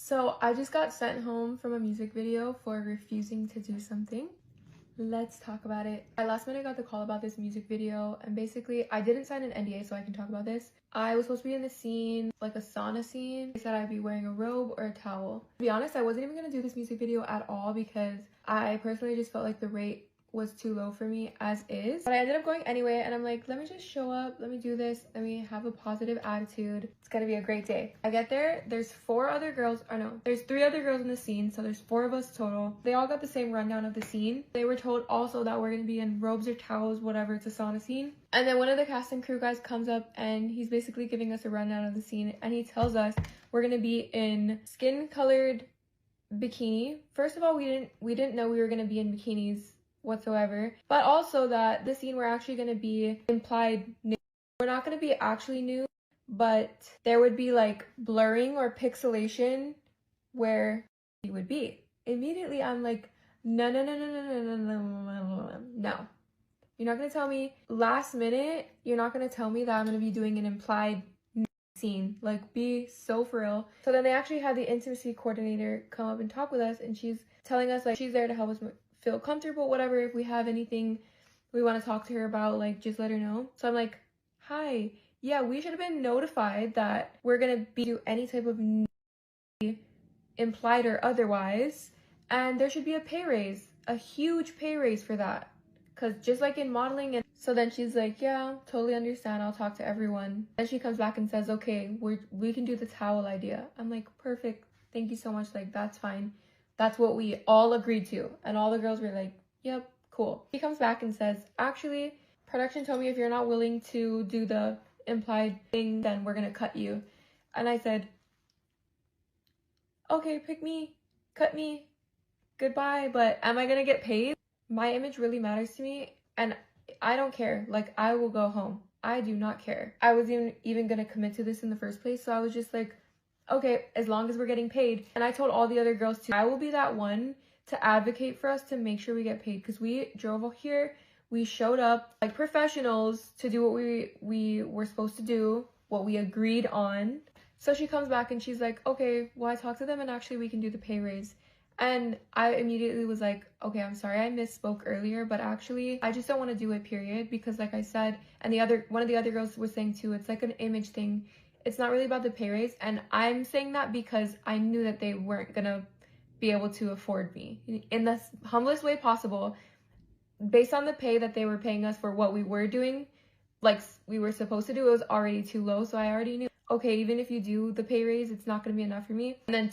So I just got sent home from a music video for refusing to do something. Let's talk about it. I last minute got the call about this music video, and basically I didn't sign an NDA so I can talk about this. I was supposed to be in the scene, like a sauna scene. They said I'd be wearing a robe or a towel. To be honest, I wasn't even gonna do this music video at all because I personally just felt like the rate was too low for me as is, but I ended up going anyway, and I'm like, let me just show up, let me do this, let me have a positive attitude. It's gonna be a great day. I get there, there's there's 3 other girls in the scene, so there's 4 of us total. They all got the same rundown of the scene. They were told also that we're gonna be in robes or towels, whatever, it's a sauna scene. And then one of the cast and crew guys comes up and he's basically giving us a rundown of the scene, and he tells us we're gonna be in skin colored bikini. First of all, we didn't know we were gonna be in bikinis whatsoever, but also that the scene we're actually going to be implied nude. We're not going to be actually nude, but there would be like blurring or pixelation where he would be. Immediately I'm like, no, you're not going to tell me last minute, you're not going to tell me that I'm going to be doing an implied scene. Like, be so for real. So then they actually had the intimacy coordinator come up and talk with us, and she's telling us like she's there to help us feel comfortable, whatever. If we have anything we want to talk to her about, like, just let her know. So I'm like, hi, yeah, we should have been notified that we're gonna be any type of implied or otherwise, and there should be a pay raise, a huge pay raise for that, because just like in modeling. And so then she's like, yeah, totally understand, I'll talk to everyone. Then she comes back and says, okay, we can do the towel idea. I'm like, perfect, thank you so much, like, that's fine. That's what we all agreed to. And all the girls were like, yep, cool. He comes back and says, actually, production told me if you're not willing to do the implied thing, then we're gonna cut you. And I said, okay, pick me, cut me, goodbye, but am I gonna get paid? My image really matters to me, and I don't care. Like, I will go home. I do not care. I wasn't even gonna commit to this in the first place, so I was just like, okay, as long as we're getting paid. And I told all the other girls too, I will be that one to advocate for us to make sure we get paid, because we drove over here, we showed up like professionals to do what we were supposed to do, what we agreed on. So she comes back and she's like, okay, well, I talked to them and actually we can do the pay raise. And I immediately was like, okay, I'm sorry I misspoke earlier, but actually I just don't want to do it, period, because like I said, and one of the other girls was saying too, it's like an image thing. It's not really about the pay raise, and I'm saying that because I knew that they weren't gonna be able to afford me in the humblest way possible. Based on the pay that they were paying us for what we were doing, like we were supposed to do, it was already too low. So I already knew, okay, even if you do the pay raise, it's not gonna be enough for me. And then